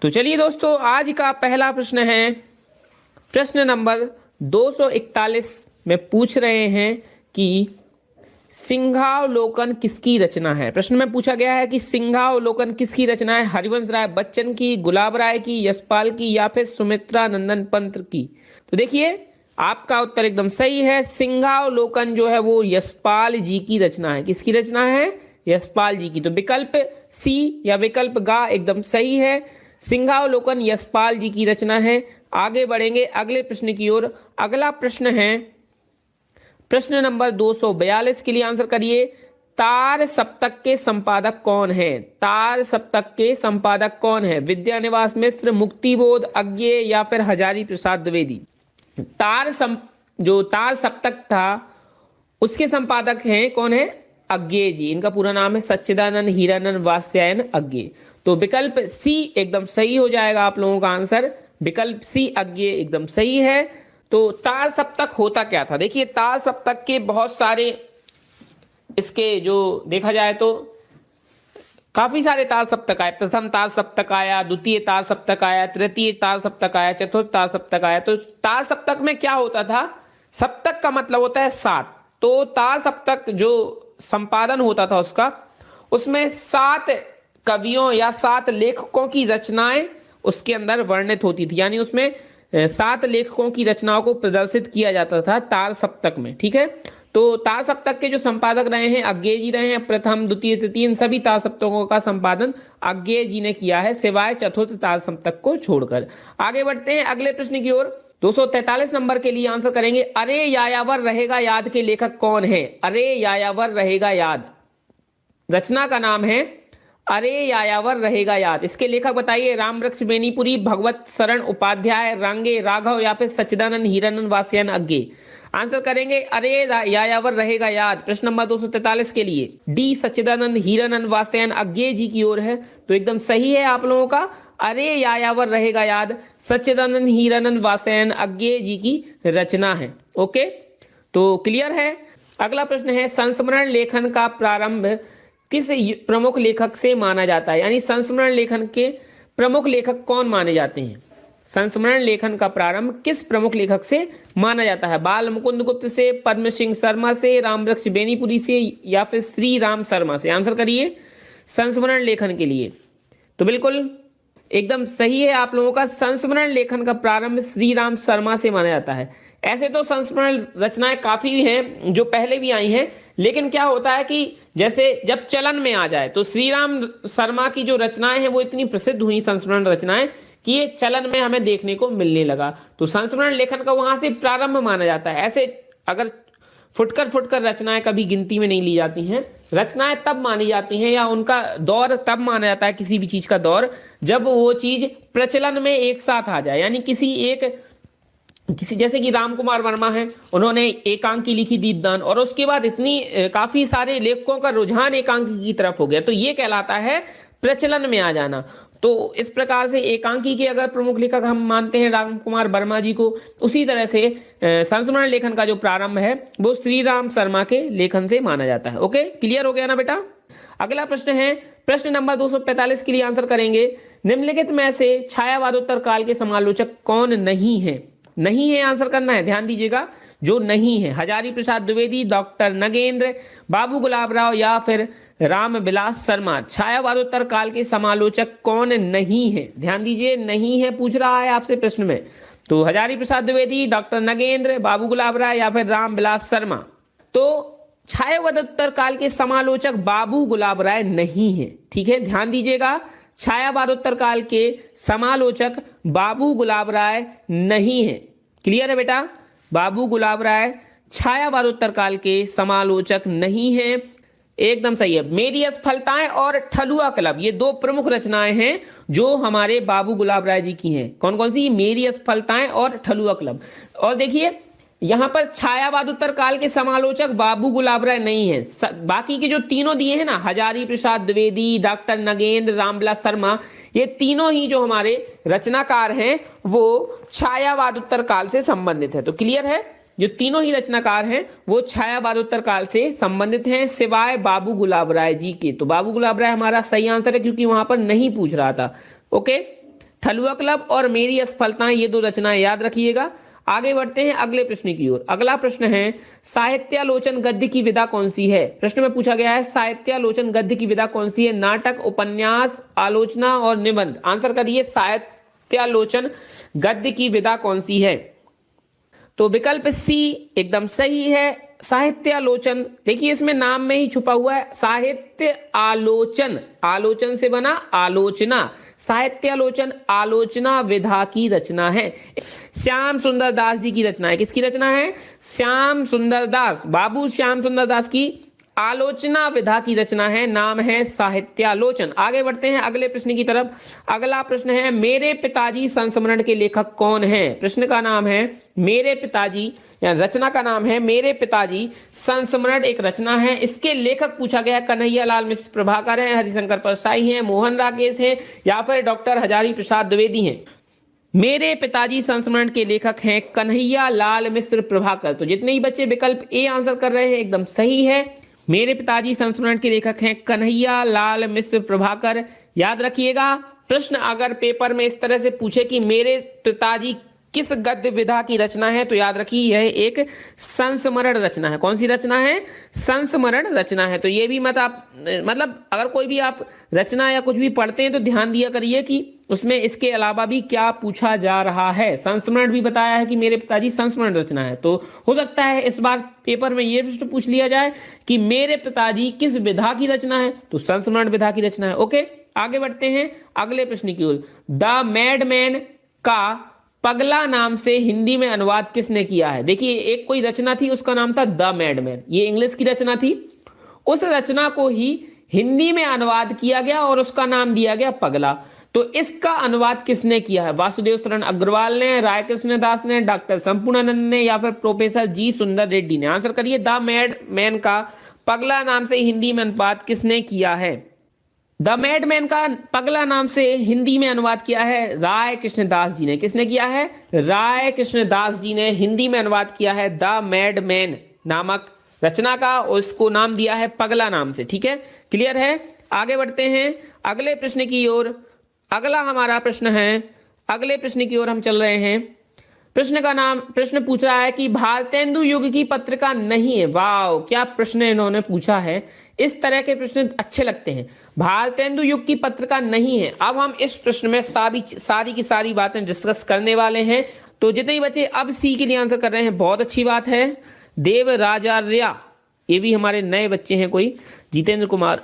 तो चलिए दोस्तों, आज का पहला प्रश्न है। प्रश्न नंबर 241 में पूछ रहे हैं कि सिंहावलोकन किसकी रचना है। प्रश्न में पूछा गया है कि सिंहावलोकन किसकी रचना है। हरिवंश राय बच्चन की, गुलाब राय की, यशपाल की या फिर सुमित्रा नंदन पंत की। तो देखिए, आपका उत्तर एकदम सही है। सिंहावलोकन जो है वो यशपाल जी की रचना है। किसकी रचना है? यशपाल जी की। तो विकल्प सी या विकल्प गा एकदम सही है। सिंहावलोकन यशपाल जी की रचना है। आगे बढ़ेंगे अगले प्रश्न की ओर। अगला प्रश्न है प्रश्न नंबर 242 के लिए आंसर करिए। तार सप्तक के संपादक कौन है? तार सप्तक के संपादक कौन है? विद्यानिवास मिश्र, मुक्तिबोध, अज्ञेय या फिर हजारी प्रसाद द्विवेदी। जो तार सप्तक था उसके संपादक हैं कौन है? अज्ञेय जी। इनका पूरा नाम है सच्चिदानंद हीरानंद वात्स्यायन अज्ञेय। तो विकल्प सी एकदम सही हो जाएगा आप लोगों का आंसर। विकल्प सी अज्ञेय एकदम सही है। तो तार सप्तक होता क्या था? देखिए, तार सप्तक के बहुत सारे इसके जो देखा जाए तो काफी सारे तार सप्तक आए। प्रथम तार सप्तक आया, द्वितीय तार सप्तक आया, तृतीय तार सप्तक आया, चतुर्थ तार सप्तक आया। तो तार सप्तक में क्या होता था? सप्तक का मतलब होता है 7। तो तार सप्तक जो संपादन होता था उसमें 7 कवियों या 7 लेखकों की रचनाएं उसके अंदर वर्णित होती थी। यानी उसमें 7 लेखकों की रचनाओं को प्रदर्शित किया जाता था तार सप्तक में। ठीक है, तो तार सप्तक के जो संपादक रहे हैं अज्ञेय जी रहे हैं। प्रथम, द्वितीय, तृतीय इन सभी तार सप्तकों का संपादन अज्ञेय जी ने किया है, सिवाय चतुर्थ तार सप्तक को छोड़कर। आगे बढ़ते हैं अगले प्रश्न की ओर। 243 नंबर के लिए आंसर करेंगे। अरे यायावर रहेगा याद के लेखक कौन है? अरे यायावर रहेगा याद रचना का नाम है अरे यायावर रहेगा याद। इसके लेखक बताइए। रामवृक्ष बेनीपुरी, भगवत शरण उपाध्याय, रांगे राघव या फिर सच्चिदानंद हीरानंद वात्स्यायन अज्ञेय। आंसर करेंगे अरे यायावर रहेगा याद। प्रश्न नंबर 243 के लिए डी सच्चिदानंद हीरानंद वात्स्यायन अज्ञेय जी की ओर है। तो एकदम सही है आप लोगों का। अरे यायावर रहेगा याद सच्चिदानंद हीरानंद वात्स्यायन अज्ञेय जी की रचना है। ओके, तो क्लियर है। अगला प्रश्न है, संस्मरण लेखन का प्रारंभ किस प्रमुख लेखक से माना जाता है? यानी संस्मरण लेखन के प्रमुख लेखक कौन माने जाते हैं? संस्मरण लेखन का प्रारंभ किस प्रमुख लेखक से माना जाता है? बाल मुकुंद गुप्त से, पद्म सिंह शर्मा से, रामवृक्ष बेनीपुरी से या फिर श्री राम शर्मा से। आंसर करिए संस्मरण लेखन के लिए। तो बिल्कुल एकदम सही है आप लोगों का। संस्मरण लेखन का प्रारंभ श्री राम शर्मा से माना जाता है। ऐसे तो संस्मरण रचनाएं काफी हैं जो पहले भी आई हैं, लेकिन क्या होता है कि जैसे जब चलन में आ जाए तो श्री राम शर्मा की जो रचनाएं हैं वो इतनी प्रसिद्ध हुई संस्मरण रचनाएं कि ये चलन में हमें देखने को मिलने लगा। तो संस्मरण लेखन का वहां से प्रारंभ माना जाता है। ऐसे अगर फुटकर रचनाएं कभी गिनती में नहीं ली जाती हैं। रचनाएं तब मानी जाती हैं या उनका दौर तब माना जाता है, किसी भी चीज का दौर, जब वो चीज प्रचलन में एक साथ आ जाए। यानी किसी जैसे कि राम कुमार वर्मा है, उन्होंने एकांकी लिखी दीपदान, और उसके बाद इतनी काफी सारे लेखकों का रुझान एकांकी की तरफ हो गया, तो ये कहलाता है प्रचलन में आ जाना। तो इस प्रकार से एकांकी के अगर प्रमुख लेखक हम मानते हैं राम कुमार वर्मा जी को, उसी तरह से संस्मरण लेखन का जो प्रारंभ है वो श्री राम शर्मा के लेखन से माना जाता है। ओके, क्लियर हो गया ना बेटा। अगला प्रश्न है प्रश्न नंबर 245 के लिए आंसर करेंगे। निम्नलिखित में से छायावादोत्तर काल के समालोचक कौन नहीं है? नहीं है आंसर करना है, ध्यान दीजिएगा। जो नहीं है, हजारी प्रसाद द्विवेदी, डॉक्टर नगेंद्र, बाबू गुलाब राव या फिर रामविलास शर्मा। छायावादोत्तर काल के समालोचक कौन नहीं है? ध्यान दीजिए, नहीं है पूछ रहा है आपसे प्रश्न में। तो हजारी प्रसाद द्विवेदी, डॉक्टर नगेंद्र, बाबू गुलाब राय या फिर रामविलास शर्मा। तो छायावादोत्तर काल के समालोचक बाबू गुलाब राय नहीं है। ठीक है, ध्यान दीजिएगा। छायावादोत्तर काल के समालोचक बाबू गुलाब राय नहीं है। क्लियर है बेटा? बाबू गुलाब राय छायावादोत्तर काल के समालोचक नहीं है। एकदम सही है। मेरी असफलताएं और ठलुआ क्लब, ये 2 प्रमुख रचनाएं हैं जो हमारे बाबू गुलाब राय जी की हैं। कौन कौन सी? मेरी असफलताएं और ठलुआ क्लब। और देखिए यहां पर छायावादोत्तर काल के समालोचक बाबू गुलाब राय नहीं है। बाकी के जो तीनों दिए हैं ना, हजारी प्रसाद द्विवेदी, डॉक्टर नगेंद्र, रामविलास शर्मा, ये तीनों ही जो हमारे रचनाकार हैं वो छायावादोत्तर काल से संबंधित है। तो क्लियर है, जो तीनों ही रचनाकार हैं वो छायावादोत्तर काल से संबंधित हैं, सिवाय बाबू गुलाब राय जी के। तो बाबू गुलाब राय हमारा सही आंसर है, क्योंकि वहां पर नहीं पूछ रहा था। ओके, ठलुआ क्लब और मेरी असफलताएं, ये दो रचनाएं याद रखिएगा। आगे बढ़ते हैं अगले प्रश्न की ओर। अगला प्रश्न है साहित्यालोचन गद्य की विधा कौन सी है। प्रश्न में पूछा गया है साहित्यालोचन गद्य की विधा कौन सी है। नाटक, उपन्यास, आलोचना और निबंध। आंसर करिए साहित्यालोचन गद्य की विधा कौन सी है। तो विकल्प सी एकदम सही है, साहित्यालोचन। देखिए इसमें नाम में ही छुपा हुआ है साहित्य आलोचन, आलोचन से बना आलोचना। साहित्यालोचन आलोचना विधा की रचना है। श्याम सुंदर दास जी की रचना है। किसकी रचना है? श्याम सुंदर दास, बाबू श्याम सुंदर दास की आलोचना विधा की रचना है, नाम है साहित्यालोचन। आगे बढ़ते हैं अगले प्रश्न की तरफ। अगला प्रश्न है मेरे पिताजी संस्मरण के लेखक कौन है। प्रश्न का नाम है मेरे पिताजी, या रचना का नाम है मेरे पिताजी संस्मरण, एक रचना है। इसके लेखक पूछा गया कन्हैया लाल मिश्र प्रभाकर हैं, हरिशंकर परसाई हैं, मोहन राकेश हैं, या फिर डॉक्टर हजारी प्रसाद द्विवेदी हैं। मेरे पिताजी संस्मरण के लेखक हैं कन्हैया लाल मिश्र प्रभाकर। तो जितने ही बच्चे विकल्प ए आंसर कर रहे हैं एकदम सही है। मेरे पिताजी संस्मरण के लेखक हैं कन्हैया लाल मिश्र प्रभाकर। याद रखिएगा, प्रश्न अगर पेपर में इस तरह से पूछे कि मेरे पिताजी किस गद्य विधा की रचना है, तो याद रखिए यह एक संस्मरण रचना है। कौन सी रचना है? संस्मरण रचना है। तो ये भी मत आप, मतलब अगर कोई भी आप रचना या कुछ भी पढ़ते हैं तो ध्यान दिया करिए कि उसमें इसके अलावा भी क्या पूछा जा रहा है। संस्मरण भी बताया है कि मेरे पिताजी संस्मरण रचना है, तो हो सकता है इस बार पेपर में यह प्रश्न पूछ लिया जाए कि मेरे पिताजी किस विधा की रचना है, तो संस्मरण विधा की रचना है। ओके, आगे बढ़ते हैं अगले प्रश्न की ओर। द मैडमैन का पगला नाम से हिंदी में अनुवाद किसने किया है। देखिए एक कोई रचना थी, उसका नाम था द मैडमैन, ये इंग्लिश की रचना थी। उस रचना को ही हिंदी में अनुवाद किया गया और उसका नाम दिया गया पगला। तो इसका अनुवाद किसने किया है? वासुदेव शरण अग्रवाल ने, राय कृष्ण दास ने, डॉक्टर संपूर्णानंद ने, या फिर प्रोफेसर जी सुंदर रेड्डी ने। आंसर करिए द मैडमैन का पगला नाम से हिंदी में अनुवाद किसने किया है। द मैडमैन का पगला नाम से हिंदी में अनुवाद किया है राय कृष्णदास जी ने। किसने किया है? राय कृष्णदास जी ने हिंदी में अनुवाद किया है द मैडमैन नामक रचना का, और इसको नाम दिया है पगला नाम से। ठीक है, क्लियर है। आगे बढ़ते हैं अगले प्रश्न की ओर। अगला हमारा प्रश्न है, अगले प्रश्न की ओर हम चल रहे हैं। प्रश्न पूछ रहा है कि भारतेंदु युग की पत्रिका नहीं है। वाह, क्या प्रश्न इन्होंने पूछा है। इस तरह के प्रश्न अच्छे लगते हैं। भारतेंदु युग की पत्रिका नहीं है। अब हम इस प्रश्न में सारी की सारी बातें डिस्कस करने वाले हैं। तो जितने बच्चे अब सी के लिए आंसर कर रहे हैं, बहुत अच्छी बात है। देवराजार्या, ये भी हमारे नए बच्चे हैं, कोई जितेंद्र कुमार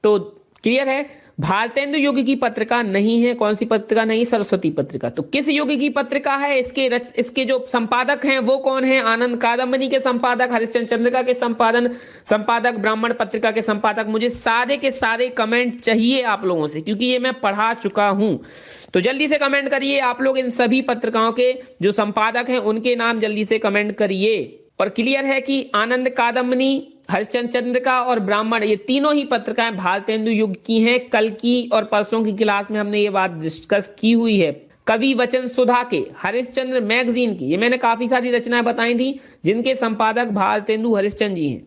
तो क्लियर है, भारतेंदु युग की पत्रिका नहीं है। कौन सी पत्रिका नहीं? सरस्वती पत्रिका। तो किस युग की पत्रिका है? इसके जो संपादक हैं वो कौन है? आनंद कादम्बनी के संपादक, हरिश्चंद्र चंद्रिका के संपादक, ब्राह्मण पत्रिका के संपादक। मुझे सारे के सारे कमेंट चाहिए आप लोगों से, क्योंकि ये मैं पढ़ा चुका हूं। तो जल्दी से कमेंट करिए आप लोग, इन सभी पत्रिकाओं के जो संपादक हैं उनके नाम जल्दी से कमेंट करिए। और क्लियर है कि आनंद कादम्बनी, हरिश्चंद्र चंद्रिका और ब्राह्मण, ये तीनों ही पत्रिकाएं भारतेंदु युग की हैं। कल की और परसों की क्लास में हमने ये बात डिस्कस की हुई है। कवि वचन सुधा के, हरिश्चंद्र मैगजीन की, ये मैंने काफी सारी रचनाएं बताई थी जिनके संपादक भारतेंदु हरिश्चंद्र जी हैं।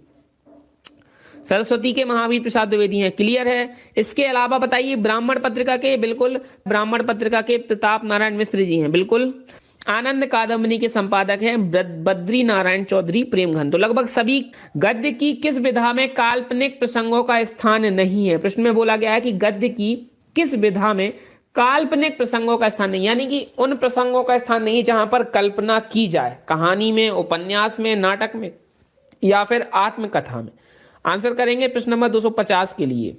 सरस्वती के महावीर प्रसाद द्विवेदी हैं। क्लियर है। इसके अलावा बताइए ब्राह्मण पत्रिका के, बिल्कुल ब्राह्मण पत्रिका के प्रताप नारायण मिश्र जी हैं। बिल्कुल। आनंद कादम्बनी के संपादक हैं बद्री नारायण चौधरी प्रेमघन। तो लगभग सभी गद्य की किस विधा में काल्पनिक प्रसंगों का स्थान नहीं है। प्रश्न में बोला गया है कि गद्य की किस विधा में काल्पनिक प्रसंगों का स्थान नहीं, यानी कि उन प्रसंगों का स्थान नहीं जहां पर कल्पना की जाए, कहानी में, उपन्यास में, नाटक में, या फिर आत्मकथा में। आंसर करेंगे प्रश्न नंबर 250 के लिए।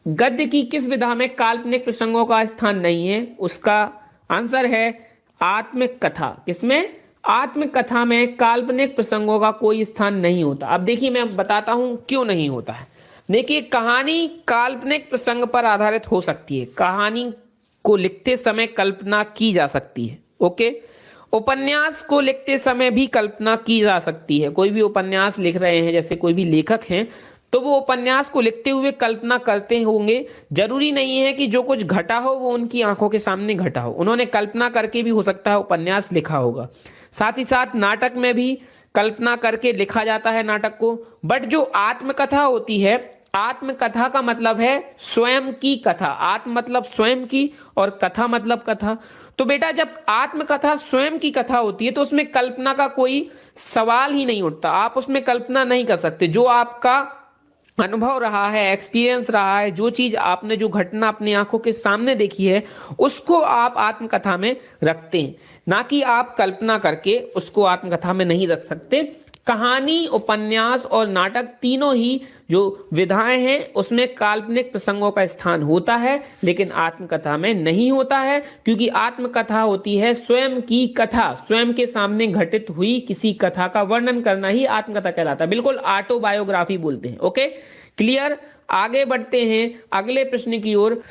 गद्य की किस विधा में काल्पनिक प्रसंगों का स्थान नहीं है? उसका आंसर है आत्मकथा। किसमें? आत्मकथा में काल्पनिक प्रसंगों का कोई स्थान नहीं होता। अब देखिए मैं बताता हूं क्यों नहीं होता है। देखिए कहानी काल्पनिक प्रसंग पर आधारित हो सकती है, कहानी को लिखते समय कल्पना की जा सकती है। ओके, उपन्यास को लिखते समय भी कल्पना की जा सकती है। कोई भी उपन्यास लिख रहे हैं, जैसे कोई भी लेखक हैं, तो वो उपन्यास को लिखते हुए कल्पना करते होंगे। जरूरी नहीं है कि जो कुछ घटा हो वो उनकी आंखों के सामने घटा हो, उन्होंने कल्पना करके भी हो सकता है उपन्यास लिखा होगा। साथ ही साथ नाटक में भी कल्पना करके लिखा जाता है नाटक को। बट जो आत्मकथा होती है, आत्मकथा का मतलब है स्वयं की कथा, आत्म मतलब स्वयं की और कथा मतलब कथा। तो बेटा जब आत्मकथा स्वयं की कथा होती है तो उसमें कल्पना का कोई सवाल ही नहीं उठता, आप उसमें कल्पना नहीं कर सकते। जो आपका अनुभव रहा है, एक्सपीरियंस रहा है, जो चीज आपने, जो घटना अपनी आंखों के सामने देखी है, उसको आप आत्मकथा में रखते हैं, ना कि आप कल्पना करके उसको आत्मकथा में नहीं रख सकते। कहानी, उपन्यास और नाटक तीनों ही जो विधाएं हैं उसमें काल्पनिक प्रसंगों का स्थान होता है, लेकिन आत्मकथा में नहीं होता है, क्योंकि आत्मकथा होती है स्वयं की कथा, स्वयं के सामने घटित हुई किसी कथा का वर्णन करना ही आत्मकथा कहलाता है। बिल्कुल ऑटोबायोग्राफी बोलते हैं। Okay, clear. आगे बढ़ते हैं अगले प्रश्न की ओर।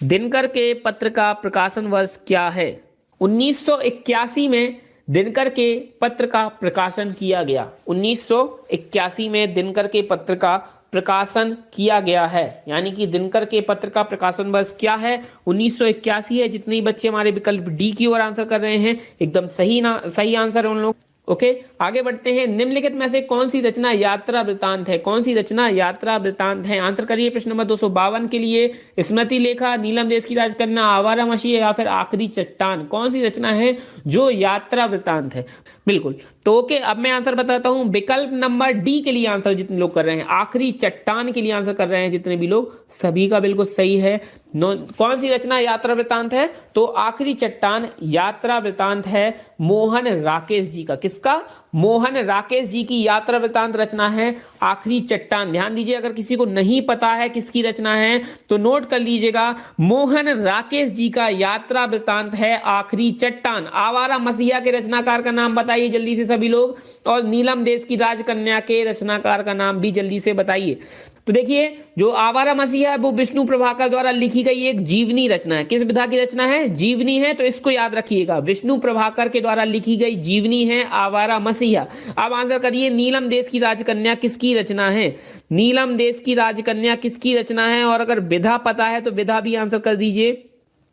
दिनकर के पत्र का प्रकाशन वर्ष क्या है? 1981 में दिनकर के पत्र का प्रकाशन किया गया। 1981 में दिनकर के पत्र का प्रकाशन किया गया है, यानी कि दिनकर के पत्र का प्रकाशन वर्ष क्या है? 1981 है। जितने ही बच्चे हमारे विकल्प डी की ओर आंसर कर रहे हैं, एकदम सही आंसर है उन लोग। ओके, आगे बढ़ते हैं। निम्नलिखित में से कौन सी रचना यात्रा वृतांत है? कौन सी रचना यात्रा वृतांत है? आंसर करिए प्रश्न नंबर 252 के लिए। स्मृति लेखा, नीलम देश की राजकन्या, आवारा मसीह या फिर आखिरी चट्टान? कौन सी रचना है जो यात्रा वृतांत है? बिल्कुल। तो ओके, अब मैं आंसर बताता हूं। विकल्प नंबर डी के लिए आंसर जितने लोग कर रहे हैं, आखिरी चट्टान के लिए आंसर कर रहे हैं जितने भी लोग, सभी का बिल्कुल सही है। कौन सी रचना यात्रा वृतांत है? तो आखिरी चट्टान यात्रा वृतांत है मोहन राकेश जी का। किसका? मोहन राकेश जी की यात्रा वृतांत रचना है आखिरी चट्टान। ध्यान दीजिए, अगर किसी को नहीं पता है किसकी रचना है तो नोट कर लीजिएगा, मोहन राकेश जी का यात्रा वृतांत है आखिरी चट्टान। आवारा मसीहा के रचनाकार का नाम बताइए जल्दी से सभी लोग, और नीलम देश की राजकन्या के रचनाकार का नाम भी जल्दी से बताइए। तो देखिए, जो आवारा मसीहा है वो विष्णु प्रभाकर द्वारा लिखी गई एक जीवनी रचना है। किस विधा की रचना है? जीवनी है, तो इसको याद रखिएगा, विष्णु प्रभाकर के द्वारा लिखी गई जीवनी है आवारा मसीहा। अब आंसर करिए, नीलम देश की राजकन्या किसकी रचना है? नीलम देश की राजकन्या किसकी रचना है? और अगर विधा पता है तो विधा भी आंसर कर दीजिए।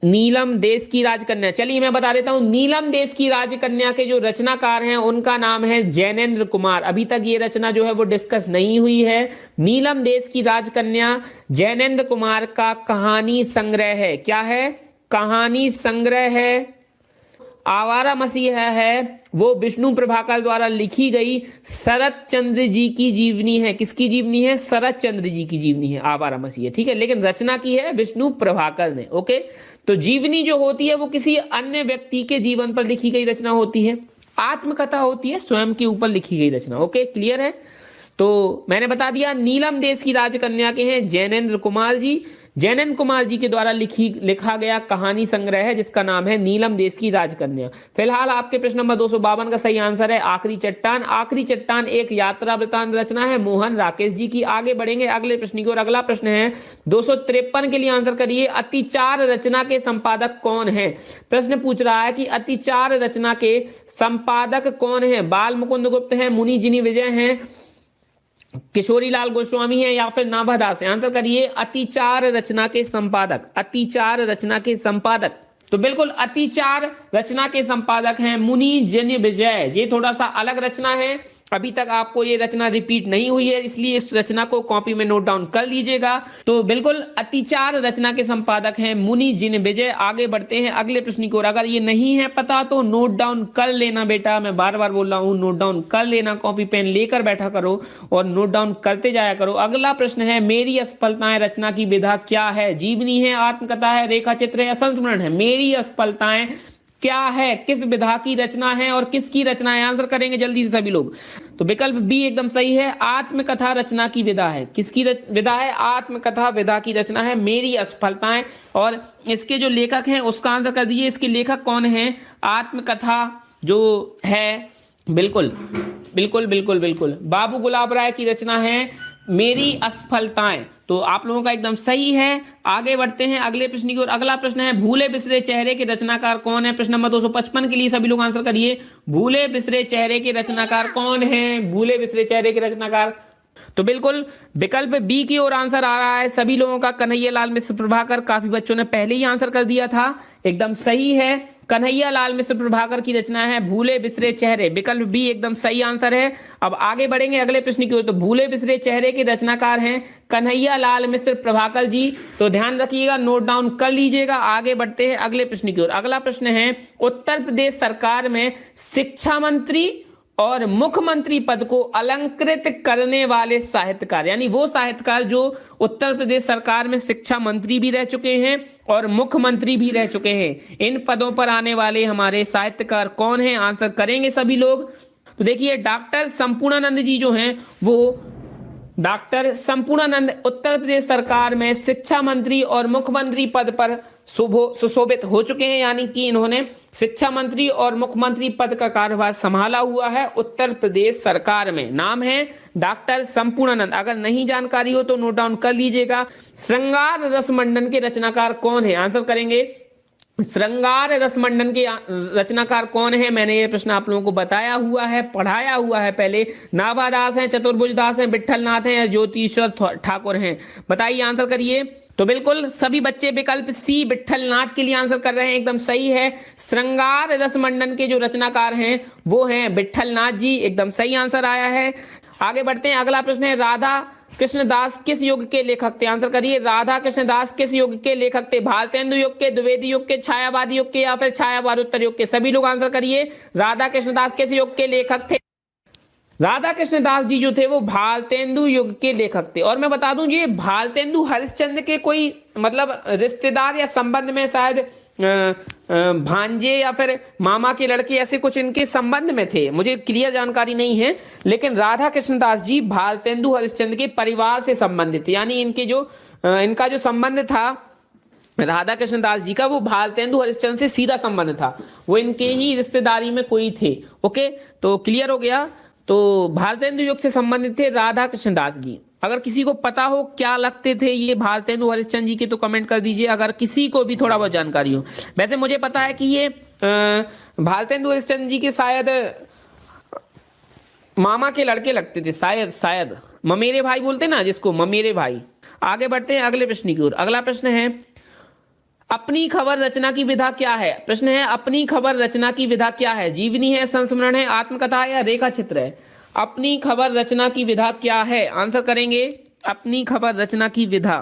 नीलम देश की राजकन्या, चलिए मैं बता देता हूं। नीलम देश की राजकन्या के जो रचनाकार हैं उनका नाम है जैनेन्द्र कुमार। अभी तक ये रचना जो है वो डिस्कस नहीं हुई है। नीलम देश की राजकन्या जैनेन्द्र कुमार का कहानी संग्रह है। क्या है? कहानी संग्रह है। आवारा मसीहा है वो विष्णु प्रभाकर द्वारा लिखी गई शरत चंद्र जी की जीवनी है। किसकी जीवनी है? शरत चंद्र जी की जीवनी है आवारा मसीहा, ठीक है, लेकिन रचना की है विष्णु प्रभाकर ने। ओके, तो जीवनी जो होती है वो किसी अन्य व्यक्ति के जीवन पर लिखी गई रचना होती है। आत्मकथा होती है स्वयं के ऊपर लिखी गई रचना। ओके, क्लियर है। तो मैंने बता दिया, नीलम देश की राजकन्या के हैं जैनेन्द्र कुमार जी। जैनेन्द्र कुमार जी के द्वारा लिखा गया कहानी संग्रह है जिसका नाम है नीलम देश की राजकन्या। फिलहाल आपके प्रश्न नंबर 252 का सही आंसर है आखिरी चट्टान। आखिरी चट्टान एक यात्रा वृतांत रचना है मोहन राकेश जी की। आगे बढ़ेंगे अगले प्रश्न की ओर। अगला प्रश्न है 253 के लिए आंसर करिए, अतिचार रचना के संपादक कौन है? प्रश्न पूछ रहा है कि अतिचार रचना के संपादक कौन है? बाल मुकुंद गुप्त है, मुनि जिनी विजय है, किशोरी लाल गोस्वामी है या फिर नाभादास है? आंसर करिए, अतिचार रचना के संपादक। अतिचार रचना के संपादक, तो बिल्कुल अतिचार रचना के संपादक हैं मुनि जन विजय। ये थोड़ा सा अलग रचना है, अभी तक आपको ये रचना रिपीट नहीं हुई है, इसलिए इस रचना को कॉपी में नोट डाउन कर लीजिएगा। तो बिल्कुल अतिचार रचना के संपादक हैं मुनि जिन विजय। आगे बढ़ते हैं अगले प्रश्न की ओर। अगर ये नहीं है पता तो नोट डाउन कर लेना बेटा, मैं बार बार बोल रहा हूं, नोट डाउन कर लेना, कॉपी पेन लेकर बैठा करो और नोट डाउन करते जाया करो। अगला प्रश्न है, मेरी असफलताएं रचना की विधा क्या है? जीवनी है, आत्मकथा है, रेखा चित्र है या संस्मरण है? मेरी असफलताएं क्या है, किस विधा की रचना है और किसकी रचना है? आंसर करेंगे जल्दी से सभी लोग। तो विकल्प बी एकदम सही है, आत्मकथा रचना की विधा है। किसकी विधा है? आत्मकथा विधा की रचना है मेरी असफलताएं। और इसके जो लेखक हैं उसका आंसर कर दीजिए, इसके लेखक कौन है? आत्मकथा जो है, बिल्कुल बिल्कुल बिल्कुल बिल्कुल बाबू गुलाब राय की रचना है मेरी असफलताएं। तो आप लोगों का एकदम सही है। आगे बढ़ते हैं अगले प्रश्न की ओर। अगला प्रश्न है, भूले बिसरे चेहरे के रचनाकार कौन है? प्रश्न नंबर 255 के लिए सभी लोग आंसर करिए, भूले बिसरे चेहरे के रचनाकार कौन है? भूले बिसरे चेहरे के रचनाकार तो बिल्कुल विकल्प बी की ओर आंसर आ रहा है सभी लोगों का, कन्हैया लाल मिश्र प्रभाकर। काफी बच्चों ने पहले ही आंसर कर दिया था, एकदम सही है। कन्हैया लाल मिश्र प्रभाकर की रचना है भूले बिसरे चेहरे, विकल्प बी एकदम सही आंसर है। अब आगे बढ़ेंगे अगले प्रश्न की ओर। तो भूले बिसरे चेहरे के रचनाकार हैं कन्हैया लाल मिश्र प्रभाकर जी। तो ध्यान रखिएगा, नोट डाउन कर लीजिएगा। आगे बढ़ते हैं अगले प्रश्न की ओर। अगला प्रश्न है उत्तर प्रदेश सरकार में शिक्षा मंत्री और मुख्यमंत्री पद को अलंकृत करने वाले साहित्यकार, यानी वो साहित्यकार जो उत्तर प्रदेश सरकार में शिक्षा मंत्री भी रह चुके हैं और मुख्यमंत्री भी रह चुके हैं, इन पदों पर आने वाले हमारे साहित्यकार कौन हैं? आंसर करेंगे सभी लोग। तो देखिए डॉक्टर संपूर्णानंद जी जो हैं वो डॉक्टर संपूर्णानंद उत्तर प्रदेश सरकार में शिक्षा मंत्री और मुख्यमंत्री पद पर सुशोभित हो चुके हैं, यानी कि इन्होंने शिक्षा मंत्री और मुख्यमंत्री पद का कार्यभार संभाला हुआ है उत्तर प्रदेश सरकार में। नाम है डॉक्टर संपूर्णानंद। अगर नहीं जानकारी हो तो नोट डाउन कर लीजिएगा। श्रृंगार रस मंडन के रचनाकार कौन है? आंसर करेंगे श्रृंगार रस मंडन के रचनाकार कौन है? मैंने ये प्रश्न आप लोगों को बताया हुआ है, पढ़ाया हुआ है पहले। नाभादास हैं, चतुर्भुज दास हैं, विट्ठल नाथ हैं या ज्योतिषर ठाकुर हैं? बताइए, आंसर करिए। तो बिल्कुल सभी बच्चे विकल्प सी विट्ठल नाथ के लिए आंसर कर रहे हैं, एकदम सही है। श्रृंगार रस मंडन के जो रचनाकार हैं वो हैं विट्ठल नाथ जी, एकदम सही आंसर आया है। आगे बढ़ते हैं, अगला प्रश्न है राधा कृष्णदास किस युग के लेखक थे? आंसर करिए, राधा कृष्णदास किस युग के लेखक थे? भारतेंदु युग के, द्विवेदी युग के, छायावादी युग के या फिर छायावादोत्तर युग के? सभी लोग आंसर करिए। राधा कृष्णदास किस युग के लेखक थे? राधा कृष्णदास जी जो थे वो भारतेंदु युग के लेखक थे। और मैं बता दूं ये भारतेंदु हरिश्चंद्र के कोई मतलब रिश्तेदार या संबंध में, शायद भांजे या फिर मामा के लड़के, ऐसे कुछ इनके संबंध में थे, मुझे क्लियर जानकारी नहीं है। लेकिन राधा कृष्णदास जी भारतेंदु हरिश्चंद्र के परिवार से संबंधित थे, यानी इनका जो संबंध था राधा कृष्णदास जी का, वो भारतेंदु हरिश्चंद्र से सीधा संबंध था, वो इनके ही रिश्तेदारी में कोई थे। ओके, तो क्लियर हो गया। तो भारतेंदु युग से संबंधित थे राधा कृष्णदास जी। अगर किसी को पता हो क्या लगते थे ये भारतेंदु हरिश्चंद्र जी के तो कमेंट कर दीजिए, अगर किसी को भी थोड़ा बहुत जानकारी हो। वैसे मुझे पता है कि ये भारतेंदु हरिश्चंद्र जी के शायद मामा के लड़के लगते थे, शायद ममेरे भाई बोलते ना जिसको, ममेरे भाई। आगे बढ़ते हैं अगले प्रश्न की ओर। अगला प्रश्न है अपनी खबर रचना की विधा क्या है? प्रश्न है अपनी खबर रचना की विधा क्या है? जीवनी है, संस्मरण है, आत्मकथा है या रेखा चित्र है? अपनी खबर रचना की विधा क्या है? आंसर करेंगे अपनी खबर रचना की विधा।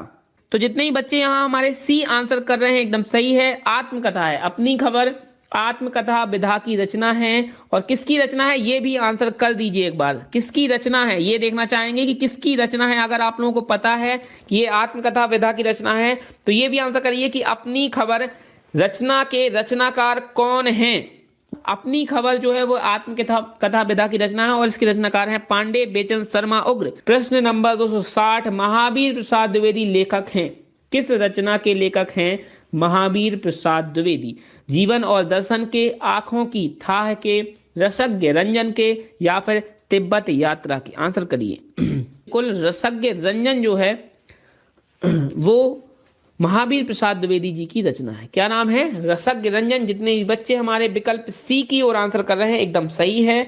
तो जितने ही बच्चे यहाँ हमारे सी आंसर कर रहे हैं एकदम सही है, आत्मकथा है। अपनी खबर आत्मकथा विधा की रचना है। और किसकी रचना है ये भी आंसर कर दीजिए एक बार, किसकी रचना है ये देखना चाहेंगे कि किसकी रचना है। अगर आप लोगों को पता है कि ये आत्मकथा विधा की रचना है तो ये भी आंसर करिए कि अपनी खबर रचना के रचनाकार कौन हैं। अपनी खबर जो है वो आत्मकथा विधा की रचना है और इसके रचनाकार हैं पांडे बेचन शर्मा उग्र। प्रश्न नंबर 260, महावीर प्रसाद द्विवेदी लेखक हैं। किस रचना के लेखक हैं महावीर प्रसाद द्विवेदी? जीवन और दर्शन के, आंखों की थाह के, रसज्ञ रंजन के या फिर तिब्बत यात्रा के? आंसर करिए। कुल रसज्ञ रंजन जो है वो महावीर प्रसाद द्विवेदी जी की रचना है। क्या नाम है? रसज्ञ रंजन। जितने भी बच्चे हमारे विकल्प सी की ओर आंसर कर रहे हैं एकदम सही है।